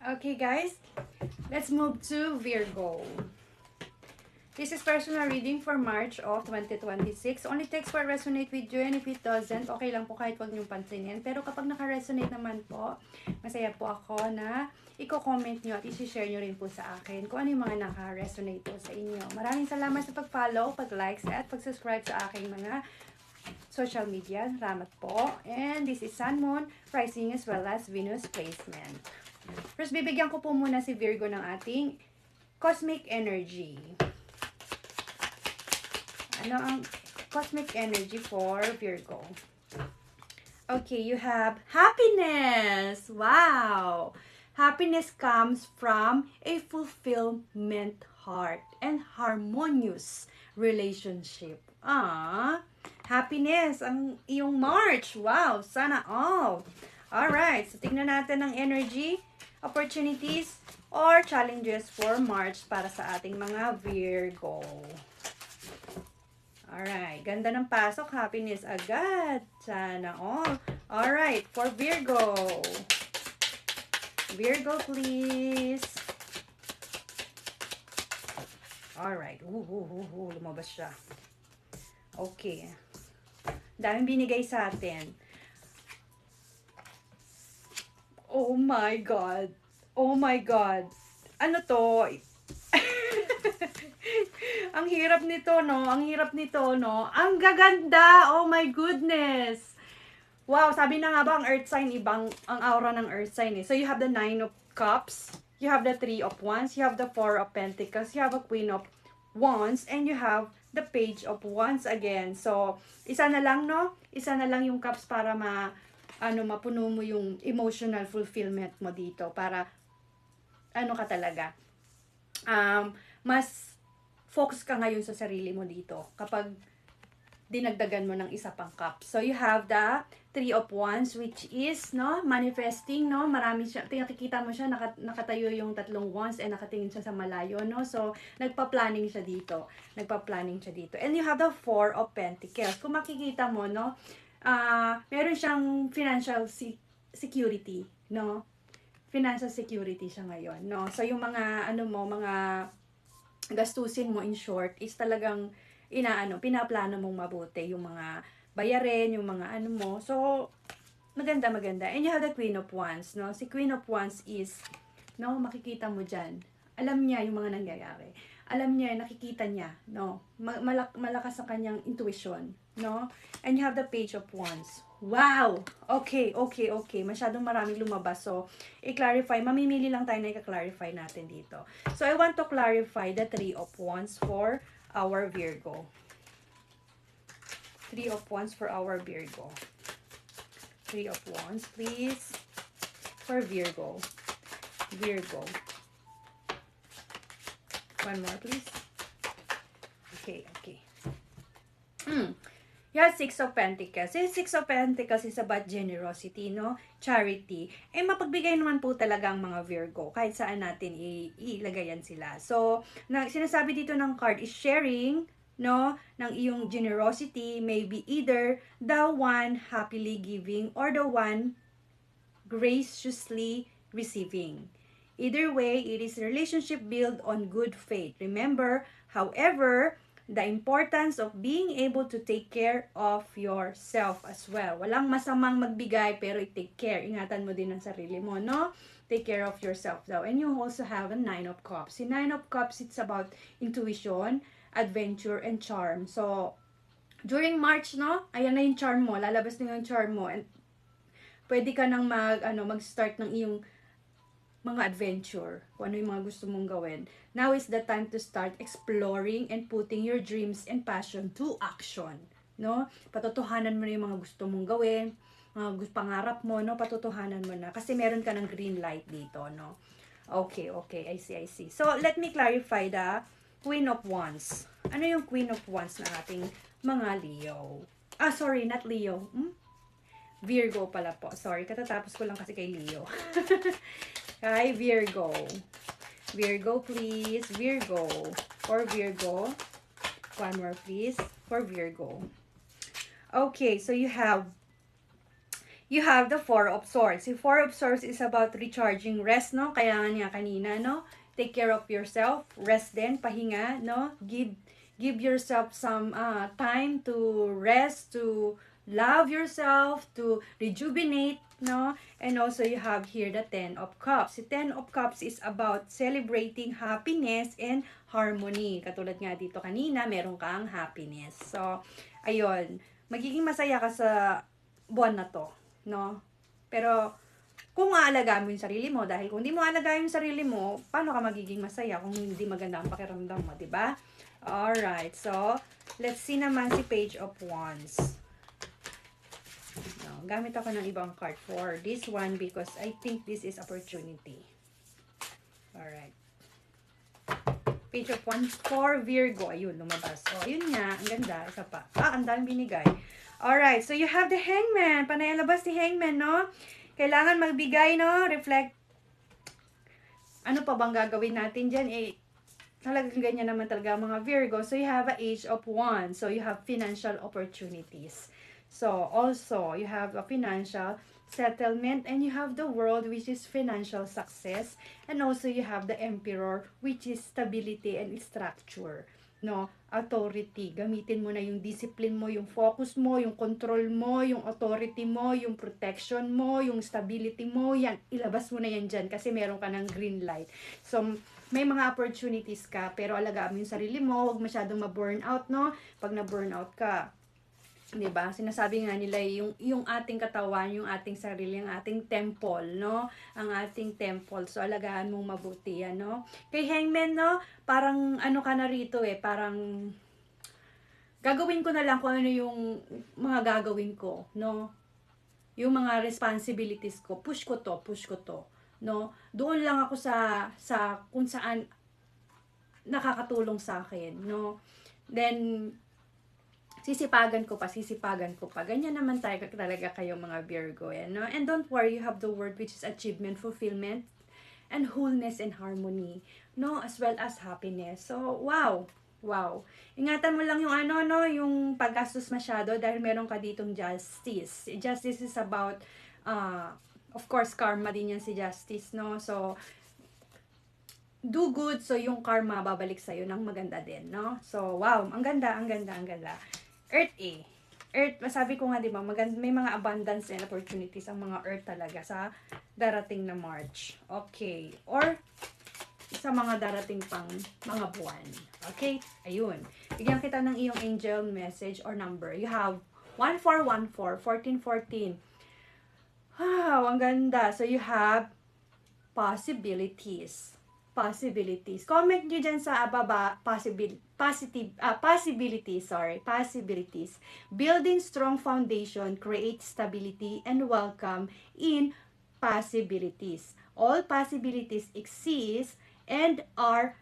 Okay, guys, let's move to Virgo. This is personal reading for March of 2026. Only text for resonate with you, and if it doesn't, okay lang po kahit wag niyong pansinin. Pero kapag naka-resonate naman po, masaya po ako na i-comment nyo at i-share nyo rin po sa akin kung ano yung mga naka-resonate po sa inyo. Maraming salamat sa pag-follow, pag-likes, at pag-subscribe sa aking mga social media. Salamat po. And this is Sun, Moon, Rising, as well as Venus placement. First, bibigyan ko po muna si Virgo ng ating cosmic energy. Ano ang cosmic energy for Virgo? Okay, you have happiness. Wow! Happiness comes from a fulfillment heart and harmonious relationship. Happiness ang iyong March. Wow, sana all. Alright, so tingnan natin ang energy, opportunities, or challenges for March para sa ating mga Virgo. Alright, ganda ng pasok, happiness agad. Sana all. Alright, for Virgo. Virgo, please. Alright, lumabas siya. Okay. Daming binigay sa atin. Oh my God. Oh my God. Ano to? Ang hirap nito, no? Ang hirap nito, no? Ang gaganda! Oh my goodness! Wow, sabi na nga ba ang earth sign, ibang ang aura ng earth sign eh. So you have the 9 of cups, you have the 3 of wands, you have the 4 of pentacles, you have a queen of wands, and you have the page of wands again. So, isa na lang, no? Isa na lang yung cups para mapuno mo yung emotional fulfillment mo dito. Para, ka talaga. Mas focus ka ngayon sa sarili mo dito kapag dinagdagan mo ng isa pang cup. So you have the 3 of wands, which is manifesting, marami siya, nakikita mo siya, nakatayo yung tatlong wands and nakatingin siya sa malayo, so nagpa-planning siya dito. And you have the 4 of pentacles. Kung makikita mo, meron siyang financial security, financial security siya ngayon, so yung mga mga gastusin mo in short is talagang pinaplano mong mabuti yung mga bayarin, yung mga mo. So, maganda. And you have the Queen of Wands, Si Queen of Wands is, makikita mo dyan. Alam niya yung mga nangyayari. Alam niya, nakikita niya, malakas sa kanyang intuition, And you have the Page of Wands. Wow! Okay. Masyadong maraming lumabas. So, i-clarify. Mamimili lang tayo na i-clarify natin dito. So, I want to clarify the 3 of Wands for our Virgo. 3 of Wands for our Virgo. 3 of Wands, please. For Virgo. One more, please. Okay. Yeah, 6 of Pentacles. Yung 6 of Pentacles is about generosity, Charity. Mapagbigay naman po talaga ang mga Virgo. Kahit saan natin ilagay yan sila. So, sinasabi dito ng card is sharing, ng iyong generosity. Maybe either the one happily giving or the one graciously receiving. Either way, it is a relationship built on good faith. Remember, however, the importance of being able to take care of yourself as well. Walang masamang magbigay pero i-take care. Ingatan mo din ang sarili mo, Take care of yourself daw. And you also have a 9 of Cups. Si 9 of Cups, it's about intuition, adventure, and charm. So, during March, ayan na yung charm mo. Lalabas na yung charm mo. And pwede ka nang mag-start ng iyong mga adventure, kung ano yung mga gusto mong gawin. Now is the time to start exploring and putting your dreams and passion to action, Patotohanan mo na yung mga gusto mong gawin, mga pangarap mo, patotohanan mo na. Kasi meron ka ng green light dito, Okay, I see. So, let me clarify the Queen of Wands. Ano yung Queen of Wands na ating mga Leo? Sorry, not Leo. Virgo pala po. Sorry, katatapos ko lang kasi kay Leo. Kay Virgo. Virgo, please. Virgo. For Virgo. One more, please. For Virgo. Okay, so you have you have the Four of Swords. The Four of Swords is about recharging, rest, no? Kaya nga kanina, no? Take care of yourself, rest din, pahinga, no? Give yourself some time to rest, to love yourself, to rejuvenate, no? And also you have here the Ten of Cups. The Ten of Cups is about celebrating happiness and harmony. Katulad nga dito kanina, meron kang happiness. So, ayun, magiging masaya ka sa buwan na to, no? Pero, kung aalagaan mo yung sarili mo, dahil kung hindi mo aalagaan yung sarili mo, paano ka magiging masaya kung hindi maganda ang pakiramdam mo, di ba? Alright, so, let's see naman si Page of Wands. No, gamit ako ng ibang card for this one because I think this is opportunity. Alright. Page of Wands for Virgo. Ayun, lumabas. Oh, yun nga. Ang ganda. Isa pa. Ang daming binigay. Alright, so you have the Hangman. Panay labas ni Hangman, no? Kailangan magbigay, no? Reflect. Ano pa bang gagawin natin dyan? Talagang ganyan naman talaga mga Virgo. So, you have a Age of Wands. So, you have financial opportunities. So, also, you have a financial settlement. And you have the World, which is financial success. And also, you have the Emperor, which is stability and structure. No, authority. Gamitin mo na yung discipline mo, yung focus mo, yung control mo, yung authority mo, yung protection mo, yung stability mo. Yan, ilabas mo na yan dyan kasi meron ka ng green light. So, may mga opportunities ka, pero alagaan mo yung sarili mo, huwag masyadong ma-burnout, no? Pag na-burnout ka, 'di ba? Sinasabi nga nila yung ating katawan, yung ating sarili, yung ating temple, no? Ang ating temple. So alagaan mong mabuti yan, no? Kay Hangman, no? Parang ano ka na rito parang gagawin ko na lang kung ano yung mga gagawin ko, no? Yung mga responsibilities ko, push ko to, no? Doon lang ako sa kung saan nakakatulong sa akin, no? Then sisipagan ko pa. Ganyan naman talaga kayo mga Virgo, no? And don't worry, you have the word which is achievement, fulfillment, and wholeness and harmony, no? As well as happiness. So, wow. Ingatan mo lang yung no? Yung paggastos masyado dahil meron ka ditong justice. Justice is about, of course, karma din yan si justice, no? So, do good, so yung karma babalik sa'yo ng maganda din, no? So, wow, ang ganda. Earth Earth, masabi ko nga, di ba, may mga abundance and opportunities ang mga Earth talaga sa darating na March. Okay. Or, sa mga darating pang mga buwan. Okay? Ayun. Bigyan kita ng iyong angel message or number. You have 1414, 1414. Wow, ang ganda. So, you have possibilities. Comment nyo dyan sa baba, possibilities. Building strong foundation, create stability, and welcome in possibilities. All possibilities exist and are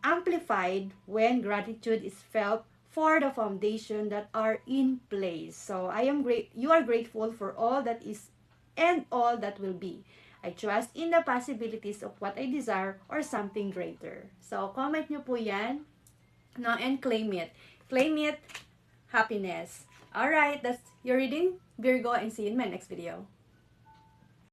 amplified when gratitude is felt for the foundation that are in place. So, you are grateful for all that is and all that will be. I trust in the possibilities of what I desire or something greater. So, comment nyo po yan, no? And claim it. Claim it, happiness. Alright, that's your reading, Virgo, and see you in my next video.